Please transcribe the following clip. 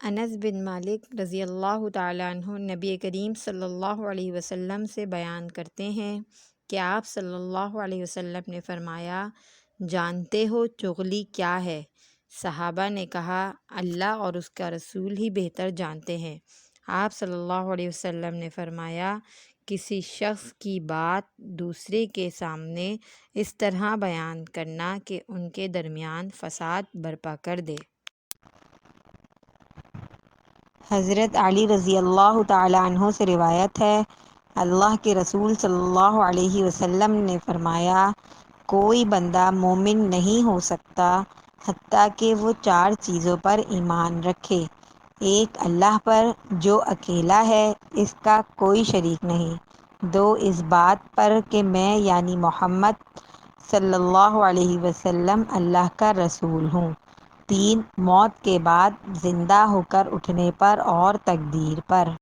انس بن مالک رضی اللہ تعالیٰ عنہ نبی کریم صلی اللہ علیہ وسلم سے بیان کرتے ہیں کہ آپ صلی اللہ علیہ وسلم نے فرمایا، جانتے ہو چغلی کیا ہے؟ صحابہ نے کہا، اللہ اور اس کا رسول ہی بہتر جانتے ہیں۔ آپ صلی اللہ علیہ وسلم نے فرمایا، کسی شخص کی بات دوسرے کے سامنے اس طرح بیان کرنا کہ ان کے درمیان فساد برپا کر دے۔ حضرت علی رضی اللہ تعالیٰ عنہ سے روایت ہے، اللہ کے رسول صلی اللہ علیہ وسلم نے فرمایا، کوئی بندہ مومن نہیں ہو سکتا حتیٰ کہ وہ 4 چیزوں پر ایمان رکھے۔ ایک، اللہ پر جو اکیلا ہے، اس کا کوئی شریک نہیں۔ 2، اس بات پر کہ میں یعنی محمد صلی اللہ علیہ وسلم اللہ کا رسول ہوں۔ 3، موت کے بعد زندہ ہو کر اٹھنے پر اور تقدیر پر۔